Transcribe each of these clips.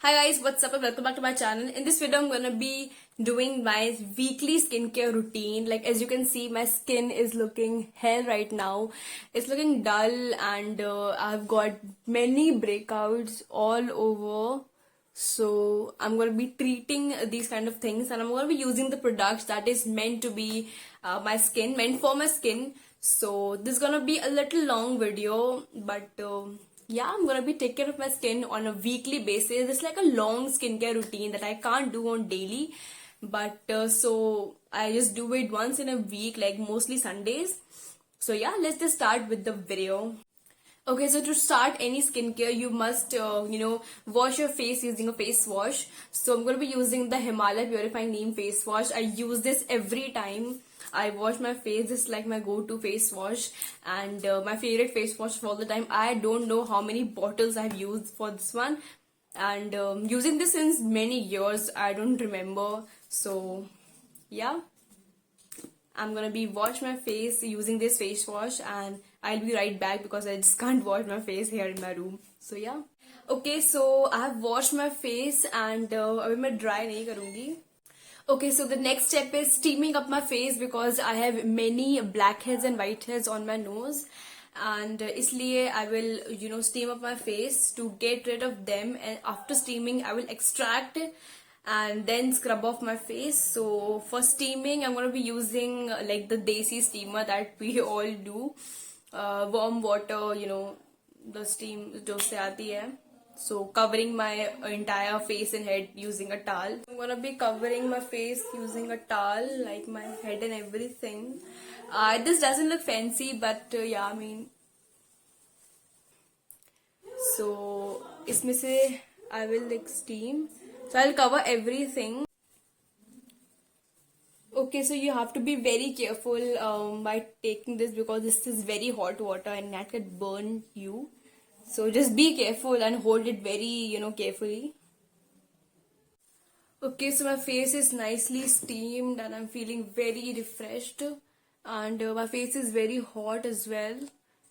Hi guys, what's up and welcome back to my channel. In this video I'm gonna be doing my weekly skincare routine. Like as you can see, my skin is looking hell right now. It's looking dull and I've got many breakouts all over. So I'm gonna be treating these kind of things and I'm gonna be using the products that is meant to be meant for my skin. So this is gonna be a little long video, but yeah, I'm gonna be taking care of my skin on a weekly basis. It's like a long skincare routine that I can't do on daily, but so I just do it once in a week, like mostly Sundays. So yeah, let's just start with the video. Okay, so to start any skincare, you must, wash your face using a face wash. So I'm going to be using the Himalaya Purifying Neem face wash. I use this every time I wash my face. It's like my go-to face wash and my favorite face wash for all the time. I don't know how many bottles I've used for this one. And using this since many years, I don't remember. So, yeah. I'm gonna be wash my face using this face wash and I'll be right back because I just can't wash my face here in my room. So yeah. Okay, so I have washed my face and अभी मैं dry नहीं करूँगी. Okay, so the next step is steaming up my face because I have many blackheads and whiteheads on my nose. And इसलिए I will steam up my face to get rid of them, and after steaming I will extract and then scrub off my face. So for steaming I'm going to be using like the desi steamer that we all do, warm water, the steam जो से आती है. So covering my entire face and head using a towel. I'm gonna be covering my face using a towel, like my head and everything. This doesn't look fancy, but yeah, I mean. So इसमें से I will like steam. So I'll cover everything. Okay, so you have to be very careful by taking this because this is very hot water and that can burn you. So just be careful and hold it very, carefully. Okay, so my face is nicely steamed and I'm feeling very refreshed. And my face is very hot as well.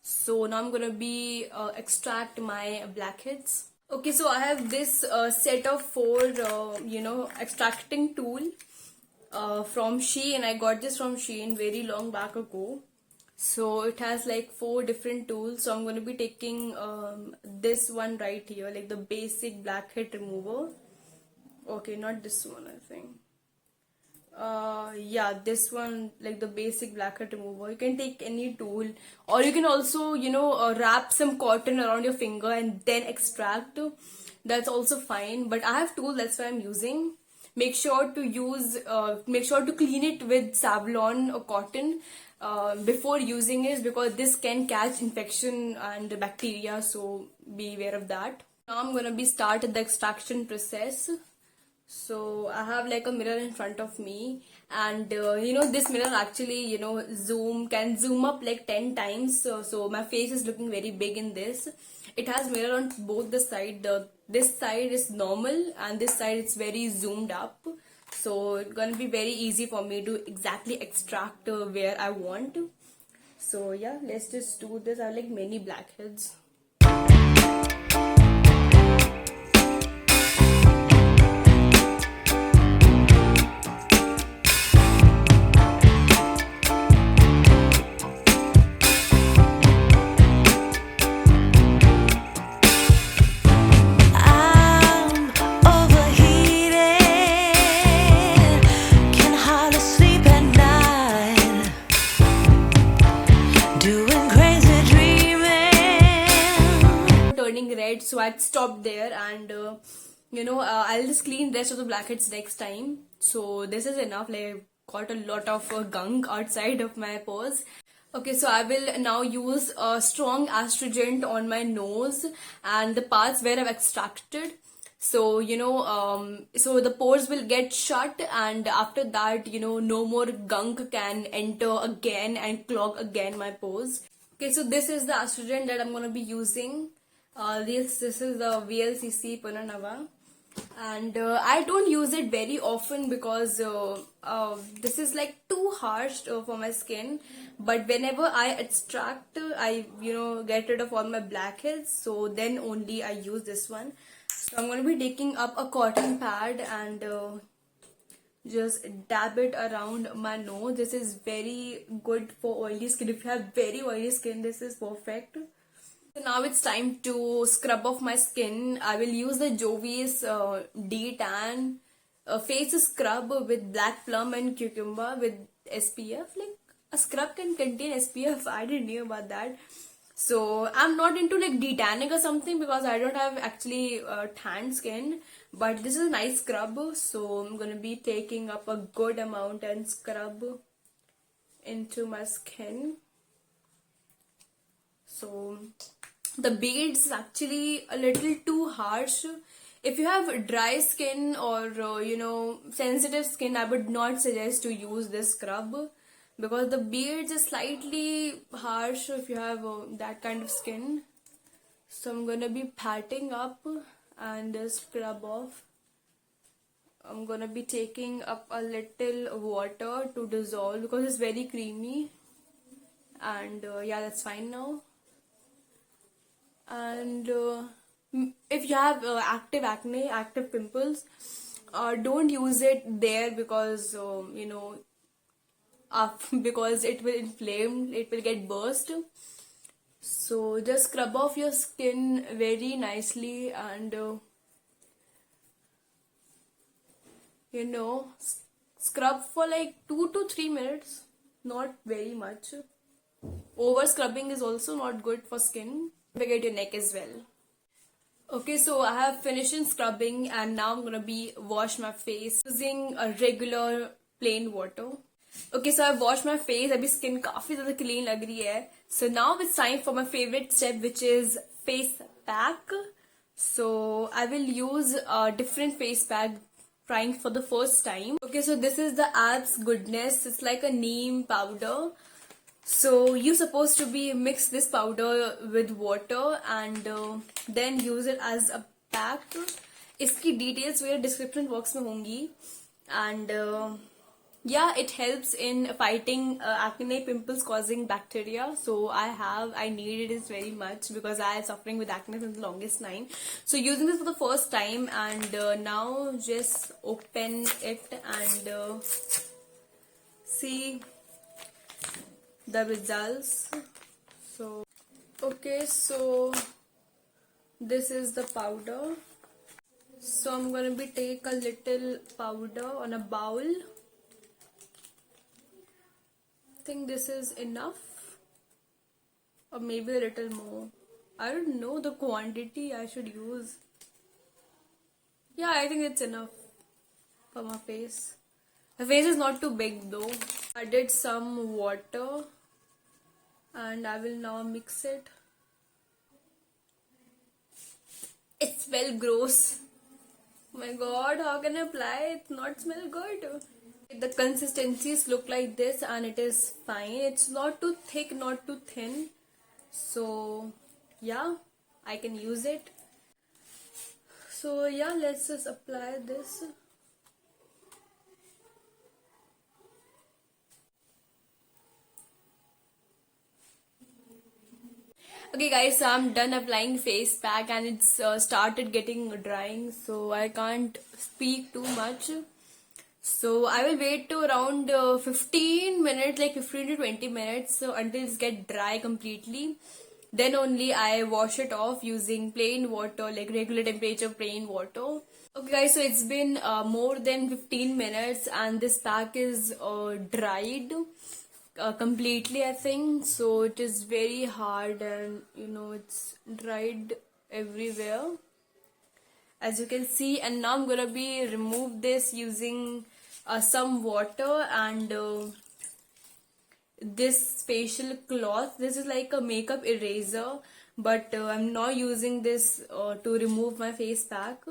So now I'm gonna be extract my blackheads. Okay, so I have this set of four, extracting tool from Shein. I got this from Shein very long back ago. So it has like 4 different tools. So I'm going to be taking this one right here, like the basic blackhead remover. Okay, not this one, I think. Yeah, this one, like the basic blackhead remover. You can take any tool, or you can also, wrap some cotton around your finger and then extract. That's also fine. But I have tool, that's why I'm using. Make sure to clean it with Savlon or cotton before using it because this can catch infection and bacteria, so be aware of that. Now I'm gonna be start the extraction process. So I have like a mirror in front of me and this mirror actually can zoom up like 10 times, so my face is looking very big in this. It has mirror on both the side. This side is normal and this side it's very zoomed up, so it's gonna be very easy for me to exactly extract where I want. So yeah, let's just do this. I have like many blackheads. Red, so I'd stop there and I'll just clean the rest of the blackheads next time. So this is enough. Like got a lot of gunk outside of my pores. Okay, so I will now use a strong astringent on my nose and the parts where I've extracted. So so the pores will get shut and after that no more gunk can enter again and clog again my pores. Okay, so this is the astringent that I'm gonna be using. This is the VLCC Punarnava, and I don't use it very often because this is like too harsh for my skin. But whenever I extract, I get rid of all my blackheads, so then only I use this one. So I'm going to be taking up a cotton pad and just dab it around my nose. This is very good for oily skin. If you have very oily skin, this is perfect. So now it's time to scrub off my skin. I will use the Jovis D-Tan face scrub with black plum and cucumber with SPF. Like a scrub can contain SPF. I didn't know about that. So I'm not into like detanning or something because I don't have actually tan skin. But this is a nice scrub. So I'm gonna be taking up a good amount and scrub into my skin. So the beads is actually a little too harsh. If you have dry skin or sensitive skin, I would not suggest to use this scrub because the beads is slightly harsh if you have that kind of skin. So I'm gonna be patting up and scrub off. I'm gonna be taking up a little water to dissolve because it's very creamy, and yeah, that's fine now. And if you have active acne, active pimples, don't use it there because because it will inflame, it will get burst. So just scrub off your skin very nicely and scrub for like 2 to 3 minutes, not very much. Over scrubbing is also not good for skin. Forget your neck as well. Okay, so I have finished in scrubbing and now I'm gonna be wash my face using a regular plain water. Okay, so I've washed my face. अभी skin काफी ज़्यादा clean लग रही है. So now it's time for my favorite step, which is face pack. So I will use a different face pack trying for the first time. Okay, so this is the Abs Goodness. It's like a neem powder. So you're supposed to be mix this powder with water and then use it as a pack. इसकी details मेरे description box में होंगी. And yeah, it helps in fighting acne, pimples causing bacteria. So I needed it very much because I am suffering with acne since the longest time. So using this for the first time and now just open it and see the results. So okay, so this is the powder. So I'm going to be take a little powder on a bowl. I think this is enough or maybe a little more. I don't know the quantity I should use. Yeah, I think it's enough for my face. The face is not too big though. I did some water and I will now mix it. It smells gross. Oh my god, how can I apply it? Not smell good. The consistencies look like this and it is fine. It's not too thick, not too thin. So yeah, I can use it. So yeah, let's just apply this. Okay guys, so I'm done applying face pack and it's started getting drying, so I can't speak too much. So I will wait to around 15 minutes, like 15 to 20 minutes until it's get dry completely. Then only I wash it off using plain water, like regular temperature plain water. Okay guys, so it's been more than 15 minutes and this pack is dried completely, I think. So it is very hard and it's dried everywhere, as you can see. And now I'm gonna be remove this using some water and this facial cloth. This is like a makeup eraser, but I'm not using this to remove my face pack,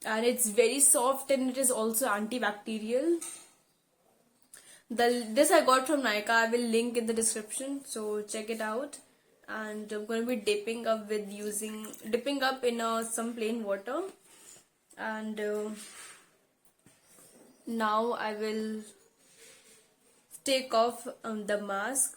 and it's very soft and it is also antibacterial. This I got from Nykaa. I will link in the description, so check it out. And I'm going to be dipping up in some plain water, and now I will take off the mask.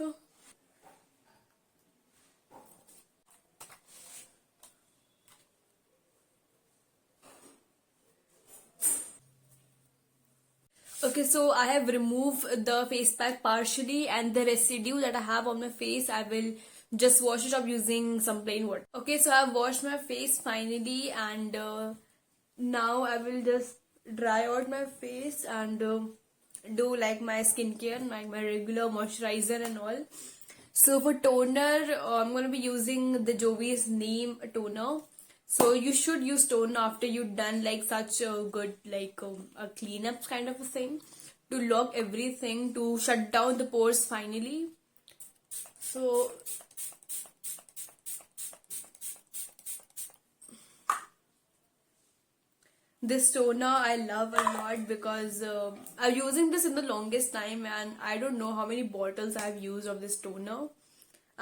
Okay, so I have removed the face pack partially, and the residue that I have on my face, I will just wash it up using some plain water. Okay, so I've washed my face finally, and now I will just dry out my face and do like my skincare, like my regular moisturizer and all. So for toner, I'm gonna be using the Jovi's Neem toner. So you should use toner after you've done like such a good like a cleanup kind of a thing, to lock everything, to shut down the pores finally. So this toner I love a lot because I'm using this in the longest time, and I don't know how many bottles I've used of this toner.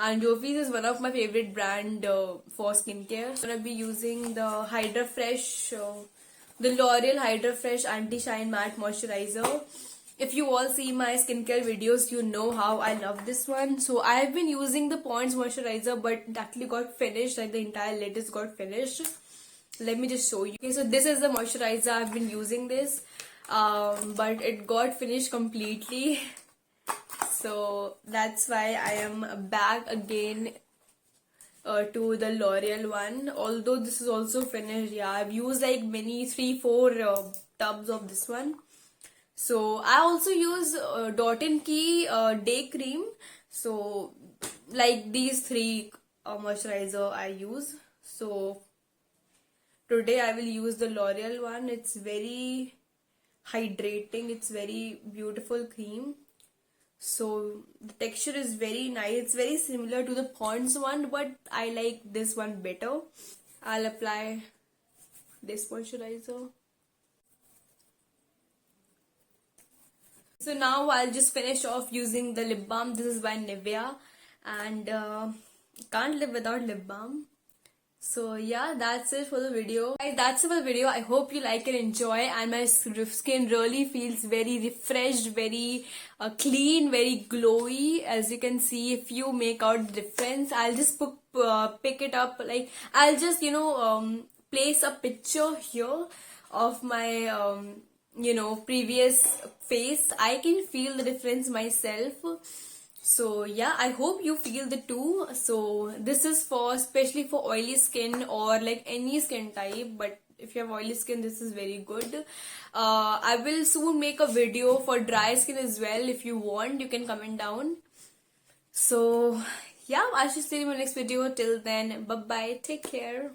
And Jovi's is one of my favorite brand for skincare. I'm gonna be using the Hydra Fresh, the L'Oreal Hydra Fresh Anti-Shine Matte Moisturizer. If you all see my skincare videos, you know how I love this one. So I have been using the Pond's moisturizer, but it actually got finished, like the entire lattice got finished. Let me just show you. Okay, so this is the moisturizer. I've been using this, but it got finished completely. So that's why I am back again to the L'Oreal one. Although this is also finished, yeah, I've used like many 3-4 tubs of this one. So I also use Dot & Key day cream. So like these three moisturizer I use. So today I will use the L'Oreal one. It's very hydrating. It's very beautiful cream. So the texture is very nice. It's very similar to the Pond's one, but I like this one better. I'll apply this moisturizer. So now I'll just finish off using the lip balm. This is by Nivea, and can't live without lip balm. So yeah, that's it for the video. Guys, that's it for the video. I hope you like and enjoy, and my skin really feels very refreshed, very clean, very glowy. As you can see, if you make out the difference, I'll just pick it up. Like I'll just place a picture here of my previous face. I can feel the difference myself. So yeah, I hope you feel the too. So this is for especially for oily skin or like any skin type, but if you have oily skin, this is very good. I will soon make a video for dry skin as well. If you want, you can comment down. So yeah, I shall see you in my next video. Till then, bye bye, take care.